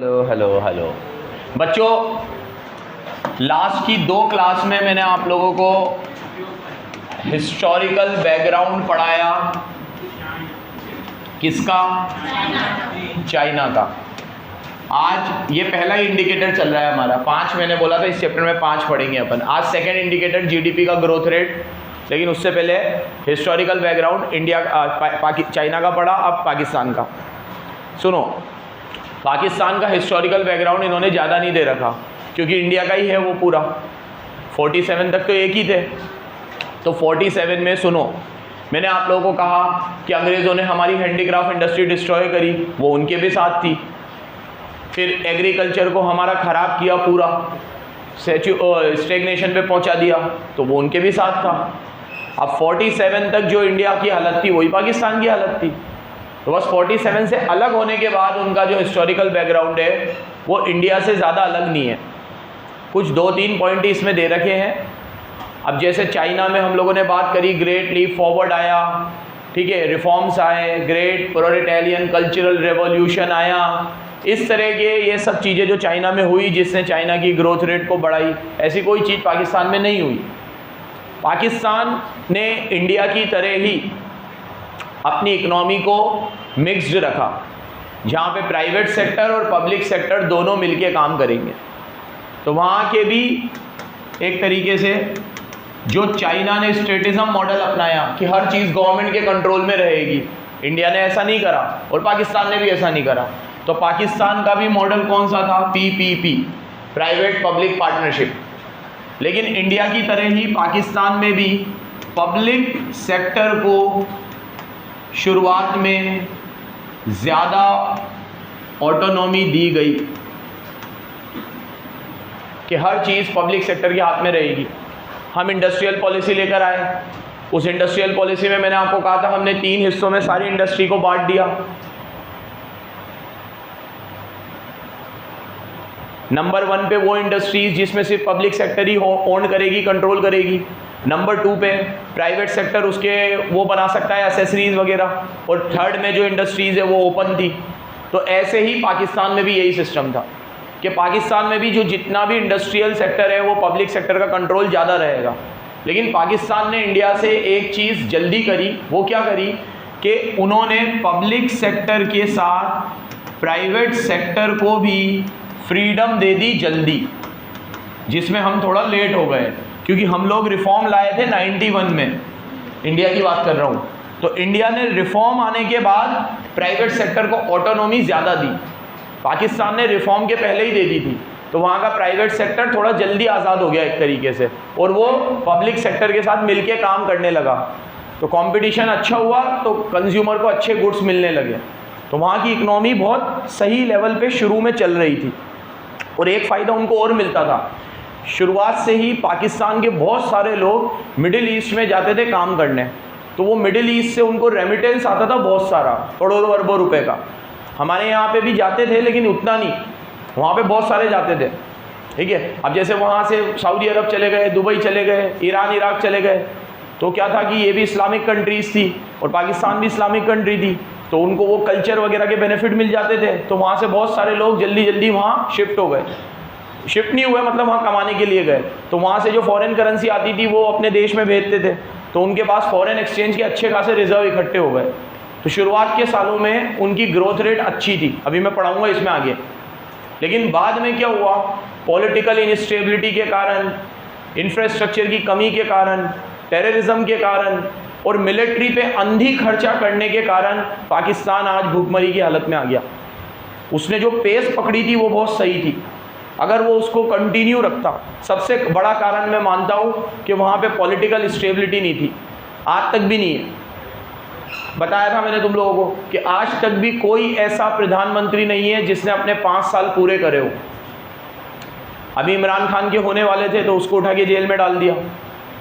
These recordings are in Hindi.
हेलो हेलो हेलो बच्चों, लास्ट की 2 क्लास में मैंने आप लोगों को हिस्टोरिकल बैकग्राउंड पढ़ाया। किसका? चाइना का। आज ये पहला इंडिकेटर चल रहा है हमारा। 5 मैंने बोला था इस चैप्टर में 5 पढ़ेंगे अपन। आज सेकंड इंडिकेटर जीडीपी का ग्रोथ रेट, लेकिन उससे पहले हिस्टोरिकल बैकग्राउंड चाइना का पढ़ा, अब पाकिस्तान का। सुनो, पाकिस्तान का हिस्टोरिकल बैकग्राउंड इन्होंने ज़्यादा नहीं दे रखा क्योंकि इंडिया का ही है वो पूरा। 47 तक तो एक ही थे। तो 47 में सुनो, मैंने आप लोगों को कहा कि अंग्रेज़ों ने हमारी हैंडीक्राफ्ट इंडस्ट्री डिस्ट्रॉय करी, वो उनके भी साथ थी। फिर एग्रीकल्चर को हमारा ख़राब किया, पूरा स्टेगनेशन पे पहुंचा दिया, तो वो उनके भी साथ था। अब 47 तक जो इंडिया की हालत थी वही पाकिस्तान की हालत थी। तो बस 47 से अलग होने के बाद उनका जो हिस्टोरिकल बैकग्राउंड है वो इंडिया से ज़्यादा अलग नहीं है। कुछ 2-3 पॉइंट इसमें दे रखे हैं। अब जैसे चाइना में हम लोगों ने बात करी, ग्रेट लीप फॉरवर्ड आया, ठीक है, रिफॉर्म्स आए, ग्रेट प्रोलेटारियन कल्चरल रेवोल्यूशन आया, इस तरह के ये सब चीज़ें जो चाइना में हुई जिसने चाइना की ग्रोथ रेट को बढ़ाई, ऐसी कोई चीज़ पाकिस्तान में नहीं हुई। पाकिस्तान ने इंडिया की तरह ही अपनी इकनॉमी को मिक्स्ड रखा, जहाँ पे प्राइवेट सेक्टर और पब्लिक सेक्टर दोनों मिलके काम करेंगे। तो वहाँ के भी एक तरीके से जो चाइना ने स्टेटिज्म मॉडल अपनाया कि हर चीज़ गवर्नमेंट के कंट्रोल में रहेगी, इंडिया ने ऐसा नहीं करा और पाकिस्तान ने भी ऐसा नहीं करा। तो पाकिस्तान का भी मॉडल कौन सा था? PPP, private public partnership. लेकिन इंडिया की तरह ही पाकिस्तान में भी पब्लिक सेक्टर को शुरुआत में ज़्यादा ऑटोनॉमी दी गई कि हर चीज़ पब्लिक सेक्टर के हाथ में रहेगी। हम इंडस्ट्रियल पॉलिसी लेकर आए। उस इंडस्ट्रियल पॉलिसी में मैंने आपको कहा था हमने 3 हिस्सों में सारी इंडस्ट्री को बांट दिया। नंबर 1 पे वो इंडस्ट्रीज जिसमें सिर्फ पब्लिक सेक्टर ही ओन करेगी, कंट्रोल करेगी। नंबर 2 पे प्राइवेट सेक्टर उसके वो बना सकता है एसेसरीज वगैरह, और थर्ड में जो इंडस्ट्रीज़ है वो ओपन थी। तो ऐसे ही पाकिस्तान में भी यही सिस्टम था कि पाकिस्तान में भी जो जितना भी इंडस्ट्रियल सेक्टर है वो पब्लिक सेक्टर का कंट्रोल ज़्यादा रहेगा। लेकिन पाकिस्तान ने इंडिया से एक चीज़ जल्दी करी। वो क्या करी कि उन्होंने पब्लिक सेक्टर के साथ प्राइवेट सेक्टर को भी फ्रीडम दे दी जल्दी, जिसमें हम थोड़ा लेट हो गए क्योंकि हम लोग रिफॉर्म लाए थे 91 में, इंडिया की बात कर रहा हूँ। तो इंडिया ने रिफॉर्म आने के बाद प्राइवेट सेक्टर को ऑटोनॉमी ज़्यादा दी। पाकिस्तान ने रिफॉर्म के पहले ही दे दी थी, तो वहाँ का प्राइवेट सेक्टर थोड़ा जल्दी आज़ाद हो गया एक तरीके से, और वो पब्लिक सेक्टर के साथ मिलके काम करने लगा। तो कंपटीशन अच्छा हुआ तो कंज्यूमर को अच्छे गुड्स मिलने लगे। तो वहाँ की इकनॉमी बहुत सही लेवल पे शुरू में चल रही थी। और एक फ़ायदा उनको और मिलता था, शुरुआत से ही पाकिस्तान के बहुत सारे लोग मिडिल ईस्ट में जाते थे काम करने। तो वो मिडिल ईस्ट से उनको रेमिटेंस आता था बहुत सारा, करोड़ों अरबों रुपए का। हमारे यहाँ पे भी जाते थे लेकिन उतना नहीं, वहाँ पे बहुत सारे जाते थे, ठीक है। अब जैसे वहाँ से सऊदी अरब चले गए, दुबई चले गए, ईरान इराक चले गए, तो क्या था कि ये भी इस्लामिक कंट्रीज़ थी और पाकिस्तान भी इस्लामिक कंट्री थी, तो उनको वो कल्चर वगैरह के बेनिफिट मिल जाते थे। तो वहाँ से बहुत सारे लोग जल्दी जल्दी वहाँ शिफ्ट हो गए। शिफ्ट नहीं हुए मतलब वहाँ कमाने के लिए गए। तो वहाँ से जो फॉरेन करेंसी आती थी वो अपने देश में भेजते थे, तो उनके पास फॉरेन एक्सचेंज के अच्छे खासे रिजर्व इकट्ठे हो गए। तो शुरुआत के सालों में उनकी ग्रोथ रेट अच्छी थी, अभी मैं पढ़ाऊँगा इसमें आगे। लेकिन बाद में क्या हुआ, पॉलिटिकल इनस्टेबिलिटी के कारण, इंफ्रास्ट्रक्चर की कमी के कारण, टेररिज्म के कारण और मिलिट्री पे अंधी खर्चा करने के कारण पाकिस्तान आज भूखमरी की हालत में आ गया। उसने जो पेस पकड़ी थी वो बहुत सही थी, अगर वो उसको कंटिन्यू रखता। सबसे बड़ा कारण मैं मानता हूँ कि वहाँ पे पॉलिटिकल स्टेबिलिटी नहीं थी, आज तक भी नहीं है। बताया था मैंने तुम लोगों को कि आज तक भी कोई ऐसा प्रधानमंत्री नहीं है जिसने अपने 5 साल पूरे करे हो। अभी इमरान खान के होने वाले थे तो उसको उठा के जेल में डाल दिया,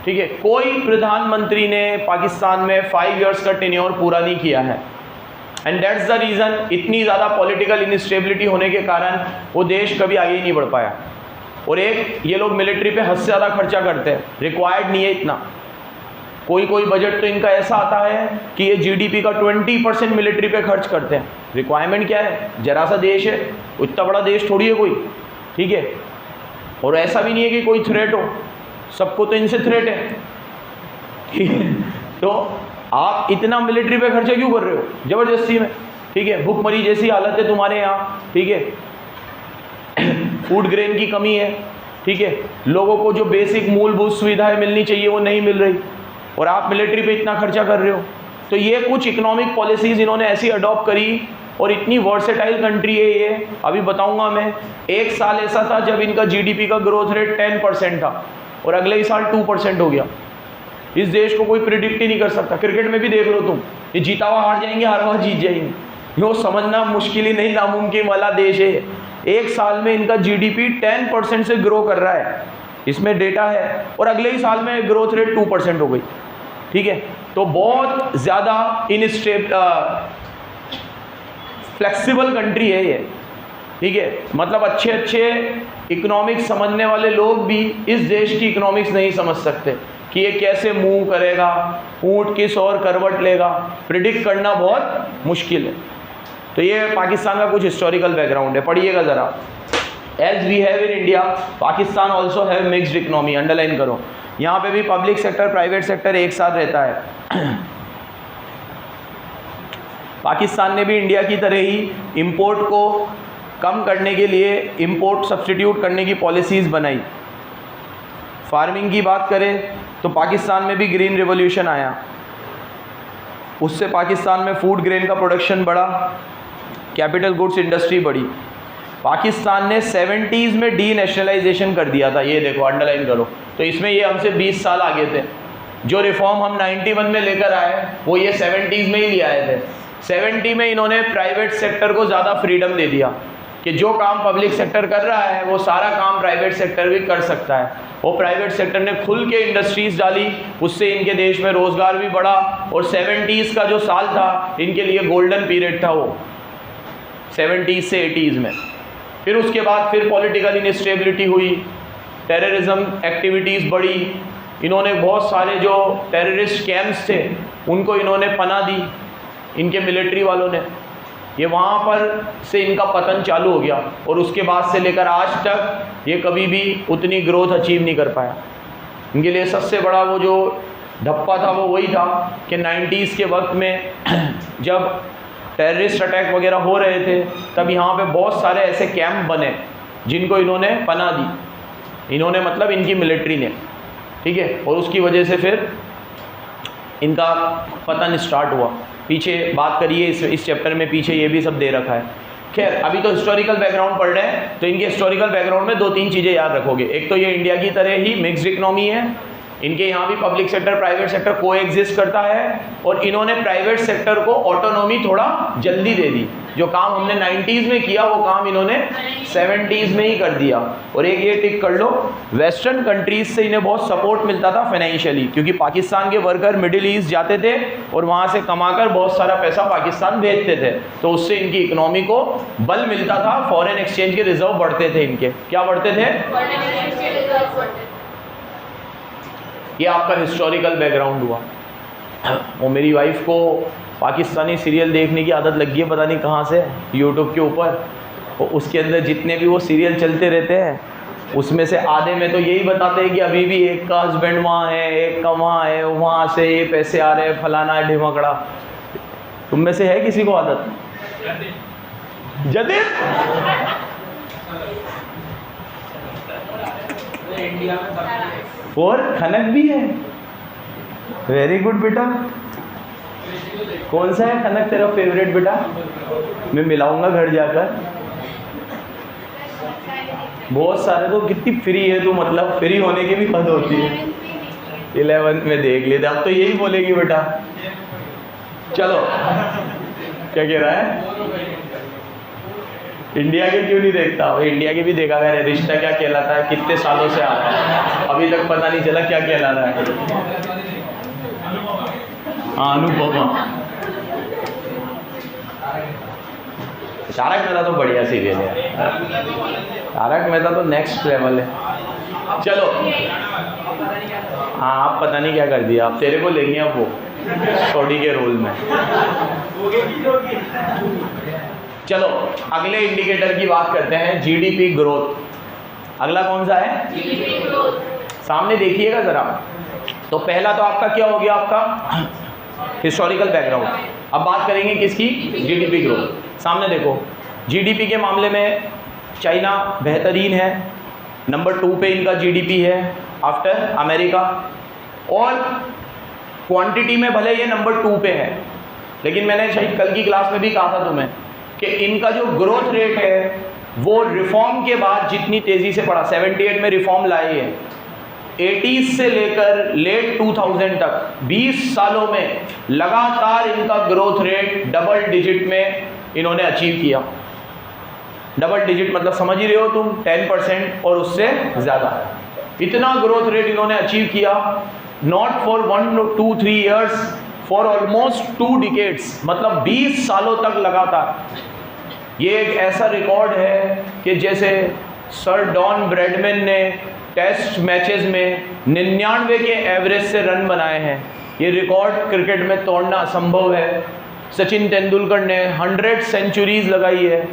ठीक है। कोई प्रधानमंत्री ने पाकिस्तान में 5 इयर्स का टेन्योर पूरा नहीं किया है। एंड दैट्स द रीज़न, इतनी ज़्यादा पॉलिटिकल इनस्टेबिलिटी होने के कारण वो देश कभी आगे ही नहीं बढ़ पाया। और एक ये लोग मिलिट्री पे हद से ज़्यादा खर्चा करते हैं, रिक्वायर्ड नहीं है इतना। कोई कोई बजट तो इनका ऐसा आता है कि ये जीडीपी का 20% मिलिट्री पे खर्च करते हैं। रिक्वायरमेंट क्या है, जरा सा देश है, इतना बड़ा देश थोड़ी है कोई, ठीक है। और ऐसा भी नहीं है कि कोई थ्रेट हो, सबको तो इनसे थ्रेट है, ठीक है। तो आप इतना मिलिट्री पे खर्चा क्यों कर रहे हो ज़बरदस्ती में, ठीक है। भुखमरी जैसी हालत है तुम्हारे यहाँ, ठीक है। फूड ग्रेन की कमी है, ठीक है। लोगों को जो बेसिक मूलभूत सुविधाएं मिलनी चाहिए वो नहीं मिल रही, और आप मिलिट्री पे इतना खर्चा कर रहे हो। तो ये कुछ इकोनॉमिक पॉलिसीज़ इन्होंने ऐसी अडॉप्ट करी, और इतनी वर्सेटाइल कंट्री है ये। अभी बताऊंगा मैं, एक साल ऐसा था जब इनका जीडीपी का ग्रोथ रेट 10% था, और अगले ही साल 2% हो गया। इस देश को कोई प्रिडिक्ट ही नहीं कर सकता। क्रिकेट में भी देख लो तुम, ये जीता हुआ हार जाएंगे, हारा हुआ जीत जाएंगे, यो समझना मुश्किल ही नहीं, नामुमकिन वाला देश है। एक साल में इनका जीडीपी 10% से ग्रो कर रहा है, इसमें डेटा है, और अगले ही साल में ग्रोथ रेट 2% हो गई, ठीक है। तो बहुत ज़्यादा फ्लेक्सिबल कंट्री है ये, ठीक है। मतलब अच्छे अच्छे इकोनॉमिक्स समझने वाले लोग भी इस देश की इकोनॉमिक्स नहीं समझ सकते कि ये कैसे मूव करेगा, ऊँट किस और करवट लेगा, प्रिडिक्ट करना बहुत मुश्किल है। तो ये पाकिस्तान का कुछ हिस्टोरिकल बैकग्राउंड है, पढ़िएगा ज़रा। As we have in India, Pakistan also have mixed economy, underline करो। यहाँ पे भी पब्लिक सेक्टर प्राइवेट सेक्टर एक साथ रहता है। पाकिस्तान ने भी इंडिया की तरह ही इंपोर्ट को कम करने के लिए इंपोर्ट सब्स्टिट्यूट करने की पॉलिसीज़ बनाई। फार्मिंग की बात करें तो पाकिस्तान में भी ग्रीन रिवॉल्यूशन आया, उससे पाकिस्तान में फूड ग्रेन का प्रोडक्शन बढ़ा, कैपिटल गुड्स इंडस्ट्री बढ़ी। पाकिस्तान ने 70s में डी नेशनलाइजेशन कर दिया था, ये देखो अंडरलाइन करो। तो इसमें ये हमसे 20 साल आगे थे। जो रिफॉर्म हम 91 में लेकर आए वो ये 70s में ही ले आए थे। 70 में इन्होंने प्राइवेट सेक्टर को ज़्यादा फ्रीडम दे दिया कि जो काम पब्लिक सेक्टर कर रहा है वो सारा काम प्राइवेट सेक्टर भी कर सकता है। वो प्राइवेट सेक्टर ने खुल के इंडस्ट्रीज़ डाली, उससे इनके देश में रोज़गार भी बढ़ा। और 70s का जो साल था इनके लिए गोल्डन पीरियड था, वो 70s से 80s में। फिर उसके बाद फिर पॉलिटिकल इनस्टेबिलिटी हुई, टेररिज्म एक्टिविटीज़ बढ़ी। इन्होंने बहुत सारे जो टेररिस्ट कैंप्स थे उनको इन्होंने पनाह दी, इनके मिलिट्री वालों ने। ये वहाँ पर से इनका पतन चालू हो गया, और उसके बाद से लेकर आज तक ये कभी भी उतनी ग्रोथ अचीव नहीं कर पाया। इनके लिए सबसे बड़ा वो जो धप्पा था वो वही था कि 90s के वक्त में जब टेररिस्ट अटैक वगैरह हो रहे थे तब यहाँ पे बहुत सारे ऐसे कैंप बने जिनको इन्होंने पनाह दी, इन्होंने मतलब इनकी मिलिट्री ने, ठीक है। और उसकी वजह से फिर इनका पतन स्टार्ट हुआ। पीछे बात करिए इस चैप्टर में, पीछे ये भी सब दे रखा है। खैर अभी तो हिस्टोरिकल बैकग्राउंड पढ़ रहे हैं, तो इनके हिस्टोरिकल बैकग्राउंड में 2-3 चीज़ें याद रखोगे। एक तो ये इंडिया की तरह ही मिक्स्ड इकोनॉमी है, इनके यहाँ भी पब्लिक सेक्टर प्राइवेट सेक्टर को एग्जिस्ट करता है, और इन्होंने प्राइवेट सेक्टर को ऑटोनॉमी थोड़ा जल्दी दे दी। जो काम हमने 90s में किया वो काम इन्होंने 70s में ही कर दिया। और एक ये टिक कर लो, वेस्टर्न कंट्रीज से इन्हें बहुत सपोर्ट मिलता था फाइनेंशियली, क्योंकि पाकिस्तान के वर्कर मिडिल ईस्ट जाते थे और वहाँ से कमाकर बहुत सारा पैसा पाकिस्तान भेजते थे, तो उससे इनकी इकोनॉमी को बल मिलता था। फॉरेन एक्सचेंज के रिजर्व बढ़ते थे इनके, क्या बढ़ते थे? ये आपका हिस्टोरिकल बैकग्राउंड हुआ। और मेरी वाइफ को पाकिस्तानी सीरियल देखने की आदत लगी है, पता नहीं कहाँ से, यूट्यूब के ऊपर। और उसके अंदर जितने भी वो सीरियल चलते रहते हैं उसमें से आधे में तो यही बताते हैं कि अभी भी एक का हस्बैंड वहाँ है, एक का वहाँ है, वहाँ से ये पैसे आ रहे हैं, फलाना है, ढिमकड़ा। तुम में से है किसी को आदत? जदीद और खनक भी है। वेरी गुड बेटा। कौन सा है खनक तेरा फेवरेट बेटा? मैं मिलाऊंगा घर जाकर। बहुत सारे तो, कितनी फ्री है तू, मतलब फ्री होने की भी हद होती है। 11th में देख लेते, अब तो यही बोलेगी बेटा। चलो क्या कह रहा है? इंडिया के क्यों नहीं देखता? इंडिया के भी देखा गया। रिश्ता क्या कहलाता है, कितने सालों से आ रहा है, अभी तक पता नहीं चला क्या कहला रहा है। हाँ अनुपमा। तारक मेहता तो बढ़िया सीरियल है, तारक मेहता तो नेक्स्ट लेवल है। चलो हाँ आप पता नहीं क्या कर दिया, आप तेरे को लेंगे अब वो छोटी के रोल में। चलो अगले इंडिकेटर की बात करते हैं, जीडीपी ग्रोथ। अगला कौन सा है? GDP growth. सामने देखिएगा जरा। तो पहला तो आपका क्या हो गया, आपका हिस्टोरिकल बैकग्राउंड। अब बात करेंगे किसकी? GDP growth. सामने देखो, जीडीपी के मामले में चाइना बेहतरीन है, नंबर 2 पे इनका जीडीपी है आफ्टर अमेरिका, और क्वांटिटी में भले ये नंबर 2 पे है, लेकिन मैंने शायद कल की क्लास में भी कहा था तुम्हें कि इनका जो ग्रोथ रेट है वो रिफॉर्म के बाद जितनी तेज़ी से बढ़ा, 78 में रिफॉर्म लाए है, 80s से लेकर लेट 2000 तक 20 सालों में लगातार इनका ग्रोथ रेट डबल डिजिट में इन्होंने अचीव किया। डबल डिजिट मतलब समझ ही रहे हो तुम, 10% और उससे ज़्यादा, इतना ग्रोथ रेट इन्होंने अचीव किया। Not for 1 2 3 years, for almost 2 decades, मतलब 20 सालों तक लगातार। ये एक ऐसा रिकॉर्ड है कि जैसे सर डॉन ब्रैडमैन ने टेस्ट मैचेस में 99 के एवरेज से रन बनाए हैं, ये रिकॉर्ड क्रिकेट में तोड़ना असंभव है। सचिन तेंदुलकर ने 100 सेंचुरीज लगाई है,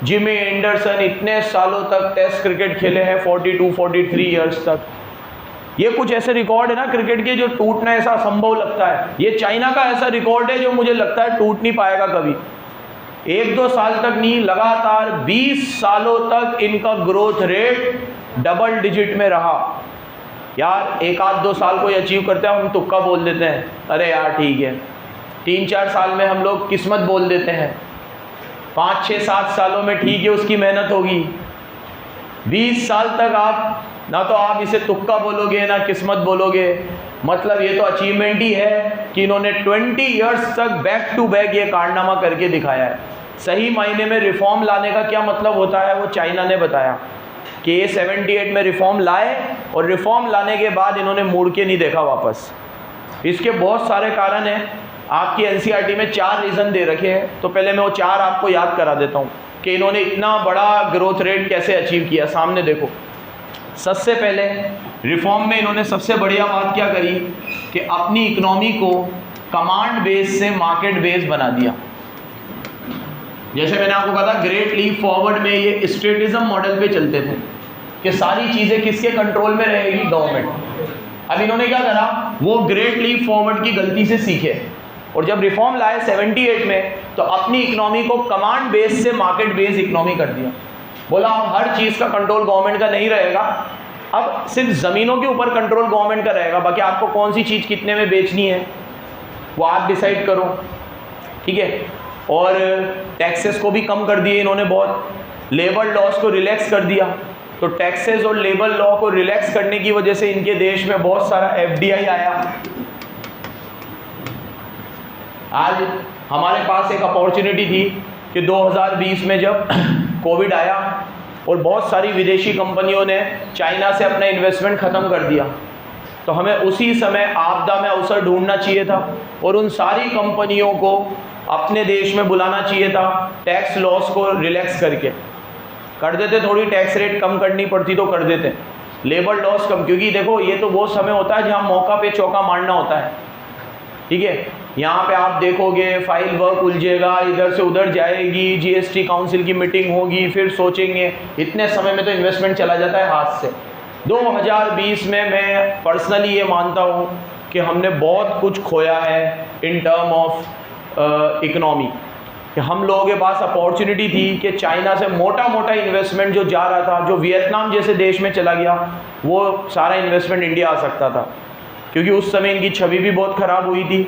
जिमी एंडरसन इतने सालों तक टेस्ट क्रिकेट खेले हैं, 42-43 ईयर्स तक। ये कुछ ऐसे रिकॉर्ड है ना क्रिकेट के जो टूटना ऐसा असंभव लगता है। ये चाइना का ऐसा रिकॉर्ड है जो मुझे लगता है टूट नहीं पाएगा कभी। 1-2 साल तक नहीं, लगातार 20 सालों तक इनका ग्रोथ रेट डबल डिजिट में रहा। यार 1-2 साल कोई अचीव करते हैं हम तुक्का बोल देते हैं, अरे यार ठीक है। 3-4 साल में हम लोग किस्मत बोल देते हैं, 5-6-7 सालों में ठीक है उसकी मेहनत होगी। 20 साल तक आप ना तो आप इसे तुक्का बोलोगे ना किस्मत बोलोगे, मतलब ये तो अचीवमेंट ही है कि इन्होंने 20 ईयर्स तक बैक टू बैक ये कारनामा करके दिखाया है। सही मायने में रिफॉर्म लाने का क्या मतलब होता है वो चाइना ने बताया कि ये 78 में रिफॉर्म लाए और रिफॉर्म लाने के बाद इन्होंने मुड़ के नहीं देखा वापस। इसके बहुत सारे कारण हैं, आपकी एनसीईआरटी में 4 रीज़न दे रखे हैं, तो पहले मैं वो 4 आपको याद करा देता हूँ कि इन्होंने इतना बड़ा ग्रोथ रेट कैसे अचीव किया। सामने देखो, सबसे पहले रिफॉर्म में इन्होंने सबसे बढ़िया बात क्या करी कि अपनी इकोनॉमी को कमांड बेस से मार्केट बेस बना दिया। जैसे मैंने आपको कहा था ग्रेट लीप फॉरवर्ड में ये स्टेटिज्म मॉडल पे चलते थे कि सारी चीज़ें किसके कंट्रोल में रहेगी, गवर्नमेंट। अब इन्होंने क्या करा, वो ग्रेट लीप फॉरवर्ड की गलती से सीखे और जब रिफॉर्म लाए 78 में तो अपनी इकोनॉमी को कमांड बेस से मार्केट बेस इकोनॉमी कर दिया। बोला अब हर चीज़ का कंट्रोल गवर्नमेंट का नहीं रहेगा, अब सिर्फ ज़मीनों के ऊपर कंट्रोल गवर्नमेंट का रहेगा, बाकी आपको कौन सी चीज़ कितने में बेचनी है वो आप डिसाइड करो, ठीक है। और टैक्सेस को भी कम कर दिए इन्होंने बहुत, लेबर लॉस को रिलैक्स कर दिया। तो टैक्सेस और लेबर लॉ को रिलैक्स करने की वजह से इनके देश में बहुत सारा एफडीआई आया। आज हमारे पास एक अपॉर्चुनिटी थी कि 2020 में जब कोविड आया और बहुत सारी विदेशी कंपनियों ने चाइना से अपना इन्वेस्टमेंट ख़त्म कर दिया, तो हमें उसी समय आपदा में अवसर ढूंढना चाहिए था और उन सारी कंपनियों को अपने देश में बुलाना चाहिए था, टैक्स लॉस को रिलैक्स करके कर देते, थोड़ी टैक्स रेट कम करनी पड़ती तो कर देते, लेबर लॉस कम, क्योंकि देखो ये तो वो समय होता है जहाँ मौका पे चौका मारना होता है, ठीक है। यहाँ पे आप देखोगे फाइल वर्क उलझेगा, इधर से उधर जाएगी, जीएसटी काउंसिल की मीटिंग होगी, फिर सोचेंगे, इतने समय में तो इन्वेस्टमेंट चला जाता है हाथ से। 2020 में मैं पर्सनली ये मानता हूँ कि हमने बहुत कुछ खोया है इन टर्म ऑफ इकनॉमी, कि हम लोगों के पास अपॉर्चुनिटी थी कि चाइना से मोटा मोटा इन्वेस्टमेंट जो जा रहा था, जो वियतनाम जैसे देश में चला गया, वो सारा इन्वेस्टमेंट इंडिया आ सकता था, क्योंकि उस समय इनकी छवि भी बहुत ख़राब हुई थी,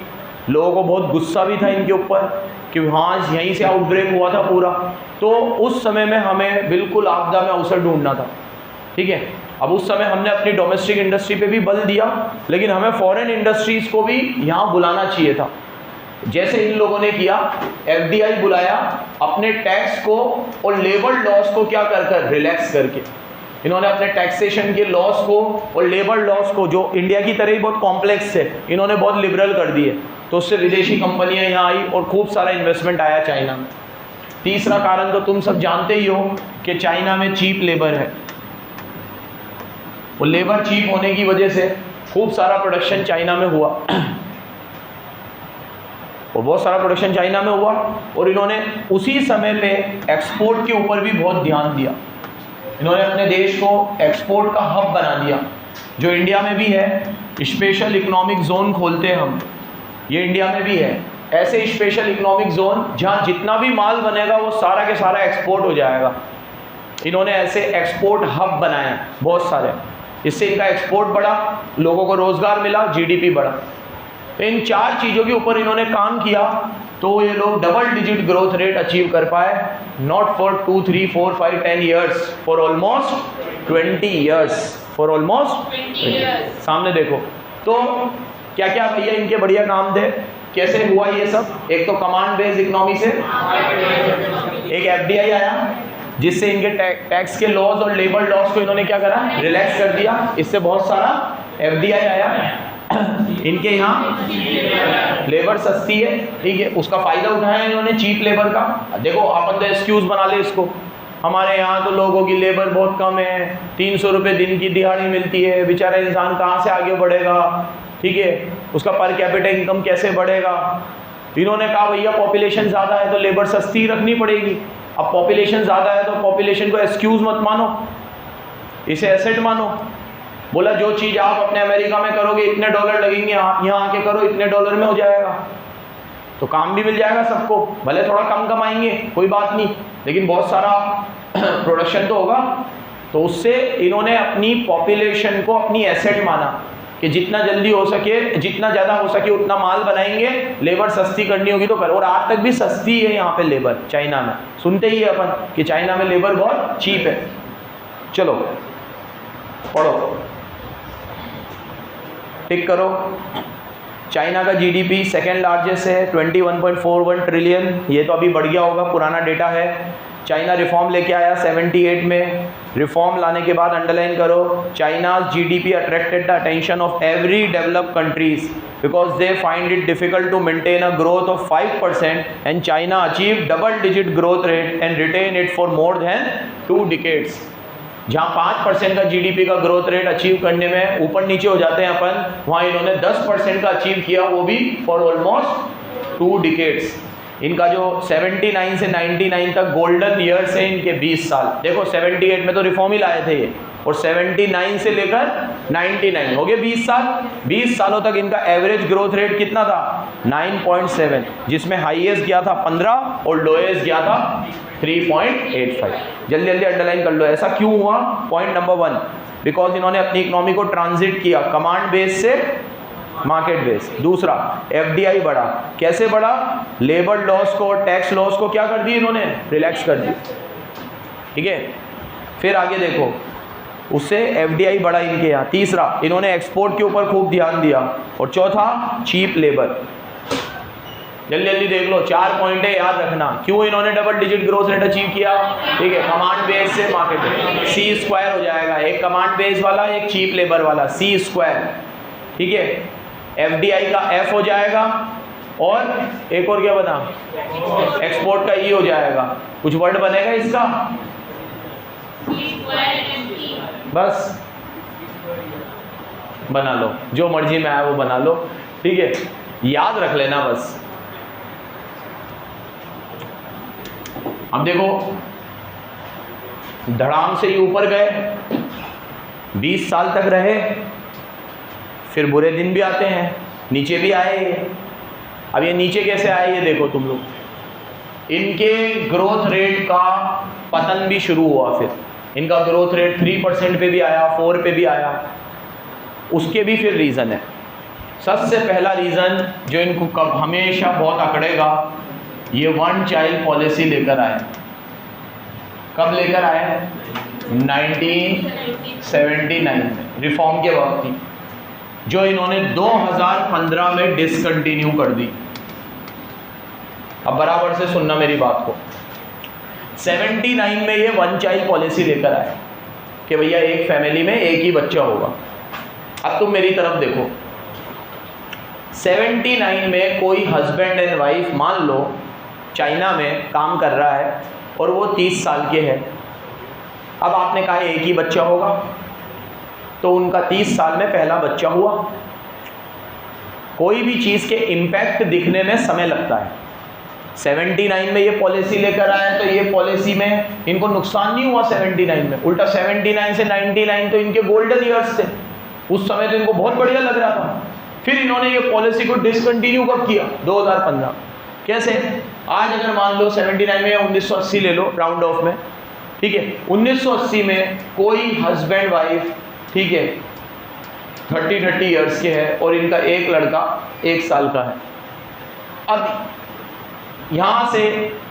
लोगों को बहुत गुस्सा भी था इनके ऊपर कि हाँ यहीं से आउटब्रेक हुआ था पूरा। तो उस समय में हमें बिल्कुल आपदा में अवसर ढूंढना था, ठीक है। अब उस समय हमने अपनी डोमेस्टिक इंडस्ट्री पे भी बल दिया, लेकिन हमें फॉरेन इंडस्ट्रीज़ को भी यहाँ बुलाना चाहिए था, जैसे इन लोगों ने किया। एफडीआई बुलाया, अपने टैक्स को और लेबर लॉस को क्या कर रिलैक्स करके इन्होंने अपने टैक्सेशन के लॉस को और लेबर लॉस को, जो इंडिया की तरह ही बहुत कॉम्प्लेक्स है, इन्होंने बहुत लिबरल कर दिए। तो उससे विदेशी कंपनियां यहाँ आई और खूब सारा इन्वेस्टमेंट आया चाइना में। तीसरा कारण तो तुम सब जानते ही हो कि चाइना में चीप लेबर है, वो लेबर चीप होने की वजह से खूब सारा प्रोडक्शन चाइना में हुआ और बहुत सारा प्रोडक्शन चाइना में हुआ, और इन्होंने उसी समय पे एक्सपोर्ट के ऊपर भी बहुत ध्यान दिया। इन्होंने अपने देश को एक्सपोर्ट का हब बना दिया, जो इंडिया में भी है। स्पेशल इकोनॉमिक जोन खोलते हैं हम, ये इंडिया में भी है। ऐसे स्पेशल इकोनॉमिक जोन जहाँ जितना भी माल बनेगा वो सारा के सारा एक्सपोर्ट हो जाएगा। इन्होंने ऐसे एक्सपोर्ट हब बनाए बहुत सारे, इससे इनका एक्सपोर्ट बढ़ा, लोगों को रोज़गार मिला, जीडीपी बढ़ा। तो इन 4 चीज़ों के ऊपर इन्होंने काम किया, तो ये लोग double digit growth rate achieve कर पाए। Not for 2, 3, 4, 5, 10 years, for almost 20 years, for almost 20 years. सामने देखो तो क्या क्या भैया इनके बढ़िया काम थे, कैसे हुआ ये सब। एक तो कमांड बेस्ड इकोनॉमी से एक एफडीआई आया, जिससे इनके टैक्स के लॉज और लेबर लॉज को इन्होंने क्या करा, रिलैक्स कर दिया। इससे बहुत सारा एफडीआई आया। इनके यहाँ लेबर सस्ती है, ठीक है, उसका फ़ायदा उठाया इन्होंने चीप लेबर का। देखो अपन तो एक्सक्यूज़ बना ले इसको, हमारे यहाँ तो लोगों की लेबर बहुत कम है, 300 रुपये दिन की दिहाड़ी मिलती है, बेचारा इंसान कहाँ से आगे बढ़ेगा, ठीक है, उसका पर कैपिटा इनकम कैसे बढ़ेगा। इन्होंने कहा भैया पॉपुलेशन ज़्यादा है तो लेबर सस्ती रखनी पड़ेगी। अब पॉपुलेशन ज़्यादा है तो पॉपुलेशन को एक्सक्यूज़ मत मानो, इसे एसेट मानो। बोला जो चीज़ आप अपने अमेरिका में करोगे इतने डॉलर लगेंगे, आप यहाँ आके करो इतने डॉलर में हो जाएगा, तो काम भी मिल जाएगा सबको। भले थोड़ा कम कमाएंगे कोई बात नहीं, लेकिन बहुत सारा प्रोडक्शन तो होगा। तो उससे इन्होंने अपनी पॉपुलेशन को अपनी एसेट माना कि जितना जल्दी हो सके, जितना ज़्यादा हो सके उतना माल बनाएंगे, लेबर सस्ती करनी होगी तो करो। और आज तक भी सस्ती है यहाँ पे लेबर चाइना में। सुनते ही है अपन कि चाइना में लेबर बहुत चीप है। चलो पढ़ो, टिक करो। चाइना का जीडीपी सेकेंड लार्जेस्ट है, 21.41 ट्रिलियन। ये तो अभी बढ़ गया होगा, पुराना डेटा है। चाइना रिफॉर्म लेके आया 78 में। रिफॉर्म लाने के बाद अंडरलाइन करो, China's GDP attracted the attention of every developed countries because they find it difficult to maintain a growth of 5% and China achieve double digit growth rate and retain it for more than 2 decades. जहाँ 5% का जीडीपी का ग्रोथ रेट अचीव करने में ऊपर नीचे हो जाते हैं अपन, वहाँ इन्होंने 10% का अचीव किया, वो भी फॉर ऑलमोस्ट 2 डिकेड्स। इनका जो 79 से 99 तक गोल्डन ईयर्स है इनके 20 साल। देखो 78 में तो रिफॉर्म ही लाए थे ये, और 79 से लेकर 99 हो गए 20 साल। 20 सालों तक इनका एवरेज ग्रोथ रेट कितना था, 9.7, जिसमें हाईएस्ट गया था 15 और लोएस्ट गया था 3.85। जल्दी जल्दी अंडरलाइन कर लो, ऐसा क्यों हुआ। पॉइंट नंबर 1, बिकॉज इन्होंने अपनी इकोनॉमी को ट्रांजिट किया कमांड बेस से मार्केट बेस। दूसरा, एफडीआई बढ़ा। कैसे बढ़ा, लेबर लॉस को, टैक्स लॉस को क्या कर दी इन्होंने, रिलैक्स कर दी, ठीक है। फिर आगे देखो, उससे एफडीआई बढ़ा इनके यहाँ। तीसरा, इन्होंने एक्सपोर्ट के ऊपर खूब ध्यान दिया। और चौथा, चीप लेबर। जल्दी जल्दी देख लो, 4 पॉइंट है, याद रखना। क्यों इन्होंने double digit growth rate achieve किया, ठीक है, कमांड बेस से मार्केट बेस। सी स्क्वायर हो जाएगा, एक कमांड बेस वाला, एक चीप लेबर वाला, सी स्क्वायर, ठीक है। एफडीआई का एफ हो जाएगा, और एक और क्या बना, एक्सपोर्ट का ई हो जाएगा। कुछ वर्ड बनेगा इसका, बस बना लो, जो मर्जी में आए वो बना लो, ठीक है, याद रख लेना बस। अब देखो धड़ाम से ही ऊपर गए, 20 साल तक रहे, फिर बुरे दिन भी आते हैं, नीचे भी आए ये। अब ये नीचे कैसे आए ये देखो तुम लोग। इनके ग्रोथ रेट का पतन भी शुरू हुआ, फिर इनका ग्रोथ रेट 3% पे भी आया, 4 पे भी आया। उसके भी फिर रीज़न है। सबसे पहला रीज़न जो इनको कब हमेशा बहुत अकड़ेगा, ये 1 चाइल्ड पॉलिसी लेकर आए। कब लेकर आए, 1979 में, रिफॉर्म के वक्त थी, जो इन्होंने 2015 में डिसकंटिन्यू कर दी। अब बराबर से सुनना मेरी बात को। 79 में ये 1 चाइल्ड पॉलिसी लेकर आए कि भैया एक फैमिली में एक ही बच्चा होगा। अब तुम मेरी तरफ देखो, 79 में कोई हस्बैंड एंड वाइफ मान लो चाइना में काम कर रहा है और वो 30 साल के हैं। अब आपने कहा एक ही बच्चा होगा, तो उनका 30 साल में पहला बच्चा हुआ। कोई भी चीज़ के इम्पैक्ट दिखने में समय लगता है। 79 में ये पॉलिसी लेकर आए तो ये पॉलिसी में इनको नुकसान नहीं हुआ 79 में, उल्टा 79 से 99 तो इनके गोल्डन ईयर्स थे, उस समय तो इनको बहुत बढ़िया लग रहा था। फिर इन्होंने ये पॉलिसी को डिसकंटिन्यू कब किया? 2015। कैसे? आज अगर मान लो 79 में या 1980 ले लो राउंड ऑफ में, ठीक है, 1980 में कोई हस्बैंड वाइफ, ठीक है, 30 ईयर्स के है और इनका एक लड़का 1 साल का है। अब यहाँ से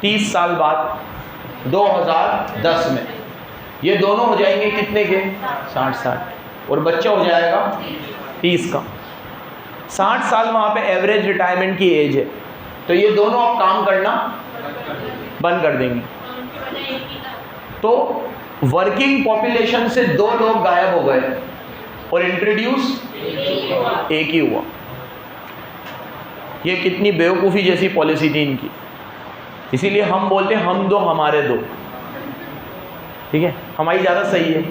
30 साल बाद 2010 में ये दोनों हो जाएंगे कितने के? 60 और बच्चा हो जाएगा 30 का। 60 साल वहाँ पे एवरेज रिटायरमेंट की एज है, तो ये दोनों अब काम करना बंद कर देंगे। तो वर्किंग पॉपुलेशन से 2 लोग गायब हो गए और इंट्रोड्यूस एक ही हुआ। ये कितनी बेवकूफ़ी जैसी पॉलिसी थी इनकी। इसीलिए हम बोलते हैं हम 2 हमारे 2, ठीक है, हमारी ज़्यादा सही है,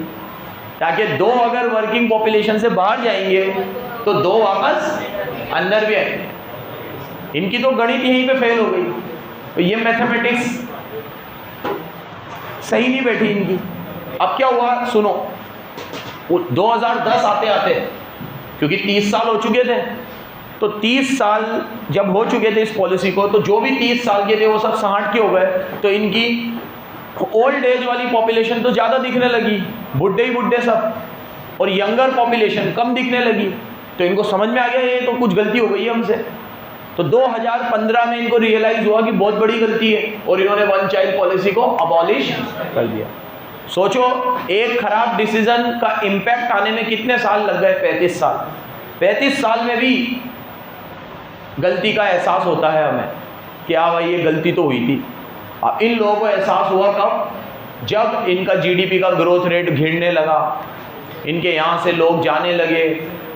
ताकि 2 अगर वर्किंग पॉपुलेशन से बाहर जाएंगे तो 2 वापस अंदर भी आएंगे। इनकी तो गणित यहीं पे फेल हो गई, तो ये मैथमेटिक्स सही नहीं बैठी इनकी। अब क्या हुआ सुनो, 2010 आते आते, क्योंकि 30 साल हो चुके थे, तो 30 साल जब हो चुके थे इस पॉलिसी को, तो जो भी 30 साल के थे वो सब 60 के हो गए। तो इनकी ओल्ड एज वाली पॉपुलेशन तो ज़्यादा दिखने लगी, बुढ़े ही बुढ़े सब, और यंगर पॉपुलेशन कम दिखने लगी। तो इनको समझ में आ गया ये तो कुछ गलती हो गई है हमसे। तो 2015 में इनको रियलाइज़ हुआ कि बहुत बड़ी गलती है और इन्होंने 1 चाइल्ड पॉलिसी को अबॉलिश कर दिया। सोचो एक खराब डिसीजन का इम्पैक्ट आने में कितने साल लग गए? 35 साल। 35 साल में भी गलती का एहसास होता है हमें कि हाँ भाई ये गलती तो हुई थी। अब इन लोगों को एहसास हुआ कब? जब इनका जीडीपी का ग्रोथ रेट गिरने लगा, इनके यहाँ से लोग जाने लगे,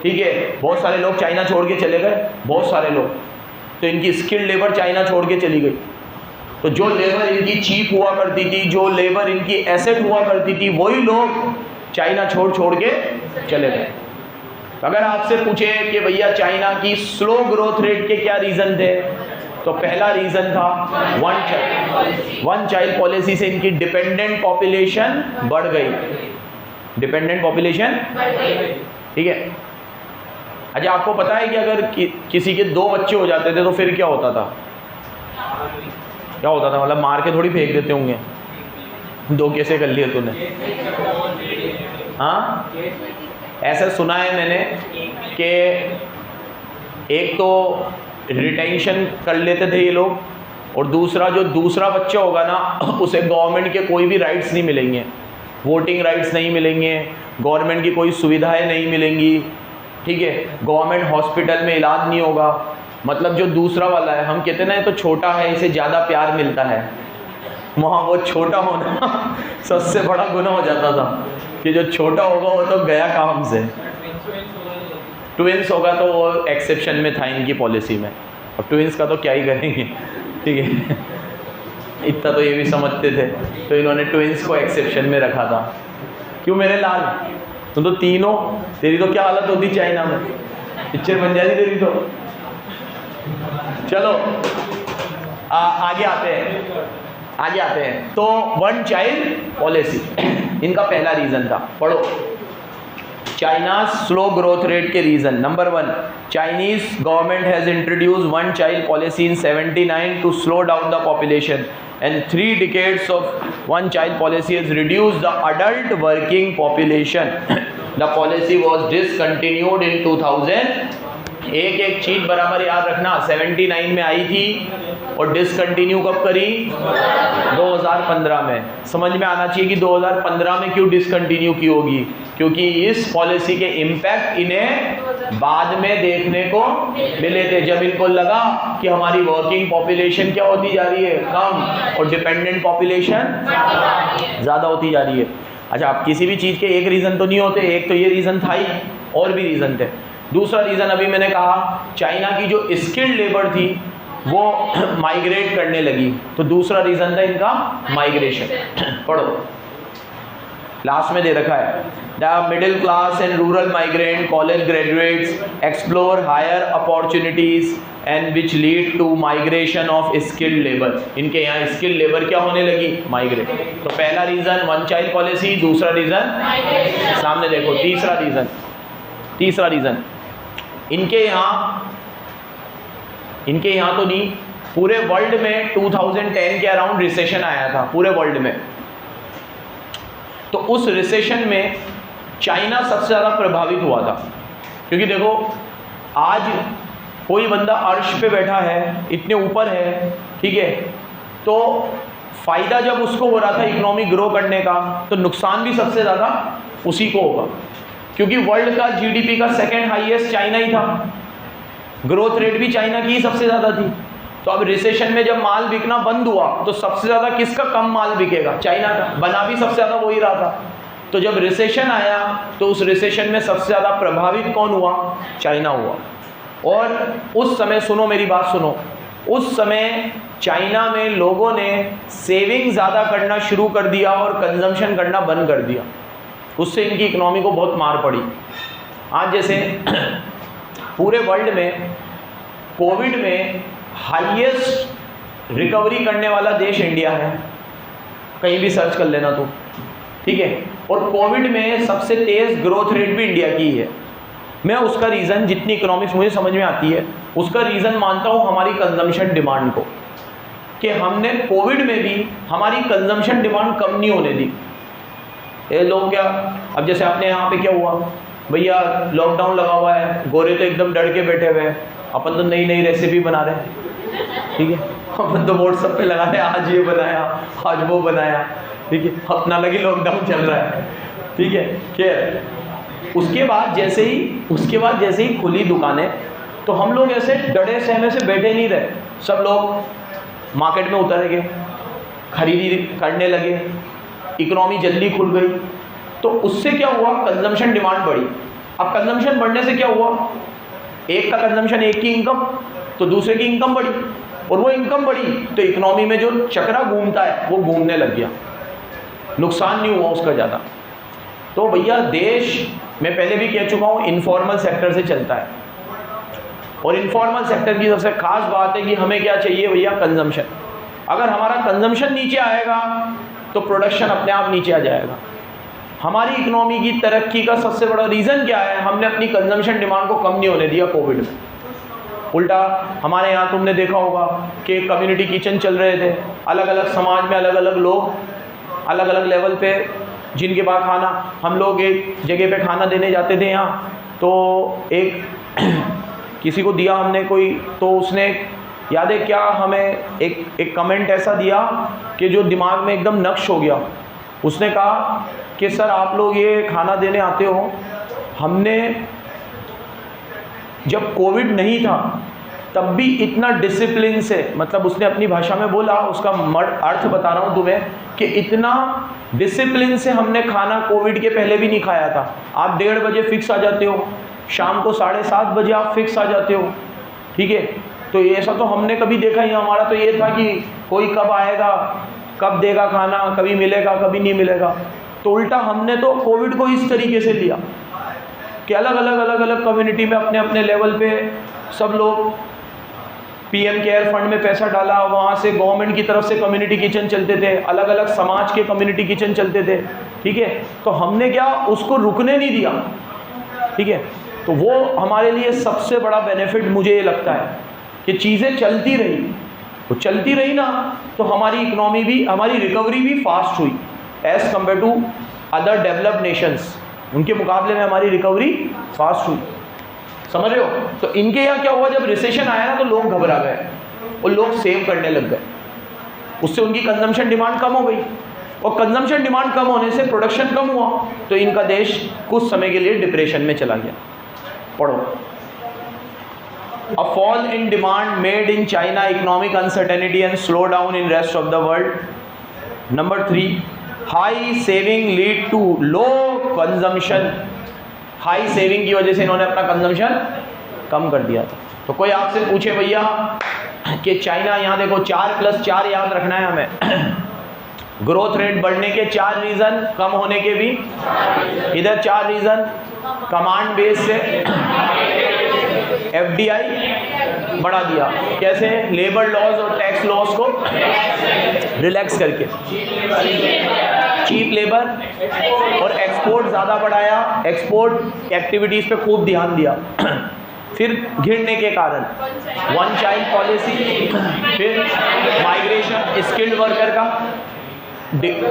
ठीक है, बहुत सारे लोग चाइना छोड़ के चले गए, बहुत सारे लोग, तो इनकी स्किल्ड लेबर चाइना छोड़ के चली गई। तो जो लेबर इनकी चीप हुआ करती थी, जो लेबर इनकी एसेट हुआ करती थी, वही लोग चाइना छोड़ के चले गए। अगर आपसे पूछे कि भैया चाइना की स्लो ग्रोथ रेट के क्या रीज़न थे, तो पहला रीज़न था 1 चाइल्ड पॉलिसी से इनकी डिपेंडेंट पॉपुलेशन बढ़ गई। डिपेंडेंट पॉपुलेशन, ठीक है। अच्छा, आपको पता है कि अगर किसी के 2 बच्चे हो जाते थे तो फिर क्या होता था? क्या होता था? मतलब मार के थोड़ी फेंक देते होंगे, 2 कैसे कर लिए तूने? हाँ, ऐसा सुना है मैंने कि एक तो रिटेंशन कर लेते थे ये लोग, और दूसरा जो दूसरा बच्चा होगा ना उसे गवर्नमेंट के कोई भी राइट्स नहीं मिलेंगे, वोटिंग राइट्स नहीं मिलेंगे, गवर्नमेंट की कोई सुविधाएं नहीं मिलेंगी, ठीक है, गवर्नमेंट हॉस्पिटल में इलाज नहीं होगा। मतलब जो दूसरा वाला है, हम कहते ना तो छोटा है इसे ज़्यादा प्यार मिलता है, वहाँ वो छोटा होना सबसे बड़ा गुनाह हो जाता था कि जो छोटा होगा वो तो गया काम से। ट्विंस होगा तो वो एक्सेप्शन में था इनकी पॉलिसी में, अब ट्विंस का तो क्या ही करेंगे, ठीक है, इतना तो ये भी समझते थे, तो इन्होंने ट्विंस को एक्सेप्शन में रखा था। क्यों मेरे लाल, तुम तो 3 हो, तेरी तो क्या हालत होती चाइना में, पिक्चर बन जाती तेरी तो। चलो आगे आते हैं। तो 1 चाइल्ड पॉलिसी इनका पहला रीज़न था। पढ़ो, चाइना स्लो ग्रोथ रेट के reason. Number 1, Chinese government has introduce 1 child policy in 79 to slow down the population and 3 decades of 1 child policy has reduced the adult working population. The policy was discontinued in 2000. एक चीज बराबर याद रखना, 79 में आई थी और डिसकंटिन्यू कब करी? 2015 में। समझ में आना चाहिए कि 2015 में क्यों डिसकंटिन्यू की होगी, क्योंकि इस पॉलिसी के इम्पैक्ट इन्हें बाद में देखने को मिले थे, जब इनको लगा कि हमारी वर्किंग पॉपुलेशन क्या होती जा रही है? कम, और डिपेंडेंट पॉपुलेशन ज़्यादा होती जा रही है। अच्छा, अब किसी भी चीज़ के एक रीज़न तो नहीं होते, एक तो ये रीज़न था ही, और भी रीज़न थे। दूसरा रीज़न अभी मैंने कहा, चाइना की जो स्किल्ड लेबर थी वो माइग्रेट करने लगी, तो दूसरा रीज़न था इनका माइग्रेशन। पढ़ो, लास्ट में दे रखा है, the middle class and rural migrant college graduates explore higher opportunities and which lead to migration of skilled labour. इनके यहाँ स्किल्ड लेबर क्या होने लगी? माइग्रेट। तो पहला रीजन वन चाइल्ड पॉलिसी, दूसरा रीजन सामने देखो, तीसरा रीजन इनके यहाँ तो नहीं, पूरे वर्ल्ड में 2010 के अराउंड रिसेशन आया था पूरे वर्ल्ड में। तो उस रिसेशन में चाइना सबसे ज़्यादा प्रभावित हुआ था, क्योंकि देखो आज कोई बंदा अर्श पे बैठा है, इतने ऊपर है, ठीक है, तो फ़ायदा जब उसको हो रहा था इकोनॉमी ग्रो करने का, तो नुकसान भी सबसे ज़्यादा उसी को होगा, क्योंकि वर्ल्ड का जीडीपी का सेकंड हाईएस्ट चाइना ही था, ग्रोथ रेट भी चाइना की ही सबसे ज़्यादा थी। तो अब रिसेशन में जब माल बिकना बंद हुआ तो सबसे ज़्यादा किसका कम माल बिकेगा? चाइना का, बना भी सबसे ज़्यादा वही रहा था। तो जब रिसेशन आया तो उस रिसेशन में सबसे ज़्यादा प्रभावित कौन हुआ? चाइना हुआ। और उस समय, सुनो मेरी बात सुनो, उस समय चाइना में लोगों ने सेविंग ज़्यादा करना शुरू कर दिया और कंजम्पशन करना बंद कर दिया, उससे इनकी इकोनॉमी को बहुत मार पड़ी। आज जैसे पूरे वर्ल्ड में कोविड में हाईएस्ट रिकवरी करने वाला देश इंडिया है, कहीं भी सर्च कर लेना तो, ठीक है, और कोविड में सबसे तेज़ ग्रोथ रेट भी इंडिया की है। मैं उसका रीज़न, जितनी इकोनॉमिक्स मुझे समझ में आती है, उसका रीज़न मानता हूँ हमारी कंजम्पशन डिमांड को, कि हमने कोविड में भी हमारी कंजम्पशन डिमांड कम नहीं होने दी। ये लोग क्या, अब जैसे अपने यहाँ पे क्या हुआ, भैया लॉकडाउन लगा हुआ है, गोरे तो एकदम डर के बैठे हुए हैं, अपन तो नई नई रेसिपी बना रहे हैं, ठीक है, अपन तो व्हाट्सएप पे लगा रहे हैं, आज ये बनाया, आज वो बनाया, ठीक है, अपना अलग ही लॉकडाउन चल रहा है, ठीक है। क्या उसके बाद जैसे ही खुली दुकानें, तो हम लोग ऐसे डरे सहमे से बैठे नहीं रहे, सब लोग मार्केट में उतर गए, खरीदी करने लगे, इकोनॉमी जल्दी खुल गई। तो उससे क्या हुआ? कंजम्पशन डिमांड बढ़ी। अब कंजम्पशन बढ़ने से क्या हुआ? एक का कंजम्पशन, एक की इनकम, तो दूसरे की इनकम बढ़ी, और वो इनकम बढ़ी तो इकोनॉमी में जो चक्रा घूमता है वो घूमने लग गया, नुकसान नहीं हुआ उसका ज़्यादा। तो भैया देश, मैं पहले भी कह चुका हूँ, इनफॉर्मल सेक्टर से चलता है, और इनफॉर्मल सेक्टर की सबसे खास बात है कि हमें क्या चाहिए भैया? कंजम्पशन। अगर हमारा कंजम्पशन नीचे आएगा तो प्रोडक्शन अपने आप नीचे आ जाएगा। हमारी इकोनॉमी की तरक्की का सबसे बड़ा रीज़न क्या है? हमने अपनी कंजम्पशन डिमांड को कम नहीं होने दिया कोविड में। उल्टा हमारे यहाँ तुमने देखा होगा कि कम्युनिटी किचन चल रहे थे, अलग अलग समाज में अलग अलग लोग, अलग अलग लेवल पे जिनके पास खाना, हम लोग एक जगह पे खाना देने जाते थे यहाँ, तो एक किसी को दिया हमने कोई, तो उसने याद है क्या, हमें एक कमेंट ऐसा दिया कि जो दिमाग में एकदम नक्श हो गया। उसने कहा कि सर आप लोग ये खाना देने आते हो, हमने जब कोविड नहीं था तब भी इतना डिसिप्लिन से, मतलब उसने अपनी भाषा में बोला, उसका अर्थ बता रहा हूँ तुम्हें, कि इतना डिसिप्लिन से हमने खाना कोविड के पहले भी नहीं खाया था। आप 1:30 बजे फिक्स आ जाते हो, शाम को 7:30 बजे आप फिक्स आ जाते हो, ठीक है। तो ऐसा तो हमने कभी देखा ही, हमारा तो ये था कि कोई कब आएगा, कब देगा खाना, कभी मिलेगा कभी नहीं मिलेगा। तो उल्टा हमने तो कोविड को इस तरीके से लिया कि अलग अलग कम्युनिटी में अपने अपने लेवल पे सब लोग पीएम केयर फंड में पैसा डाला, वहाँ से गवर्नमेंट की तरफ से कम्युनिटी किचन चलते थे, अलग अलग समाज के कम्युनिटी किचन चलते थे, ठीक है। तो हमने क्या, उसको रुकने नहीं दिया, ठीक है। तो वो हमारे लिए सबसे बड़ा बेनिफिट मुझे ये लगता है कि चीज़ें चलती रही, तो चलती रही ना, तो हमारी इकोनॉमी भी, हमारी रिकवरी भी फास्ट हुई as compare to other developed nations. उनके मुकाबले में हमारी रिकवरी फास्ट हुई, समझ रहे हो। तो इनके यहाँ क्या हुआ, जब रिसेशन आया ना तो लोग घबरा गए और लोग सेव करने लग गए, उससे उनकी कंजम्पशन डिमांड कम हो गई, और कंजम्पशन डिमांड कम होने से प्रोडक्शन कम हुआ, तो इनका देश कुछ समय के लिए डिप्रेशन में चला गया। पढ़ो, A fall in demand made in China economic uncertainty and slowdown in rest of the world. Number 3, high saving lead to low consumption. High saving की वजह से इन्होंने अपना कंजम्पशन कम कर दिया था। तो कोई आपसे पूछे भैया कि चाइना, यहाँ देखो 4+4 याद रखना है हमें, ग्रोथ रेट बढ़ने के 4 रीज़न, कम होने के भी इधर 4 रीज़न। कमांड बेस से FDI बढ़ा दिया, कैसे? लेबर लॉज और टैक्स लॉज को रिलैक्स करके, चीप लेबर और एक्सपोर्ट ज़्यादा बढ़ाया, एक्सपोर्ट एक्टिविटीज़ पे खूब ध्यान दिया। फिर घिरने के कारण वन चाइल्ड पॉलिसी, फिर माइग्रेशन, स्किल्ड वर्कर का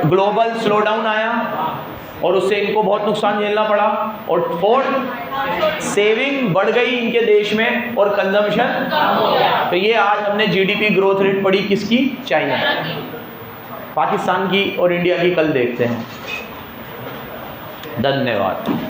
ग्लोबल स्लोडाउन आया और उससे इनको बहुत नुकसान झेलना पड़ा। और फोर्थ, सेविंग बढ़ गई इनके देश में और कंजम्पशन। तो ये आज हमने GDP ग्रोथ रेट पढ़ी किसकी? चाइना। पाकिस्तान की और इंडिया की कल देखते हैं। धन्यवाद।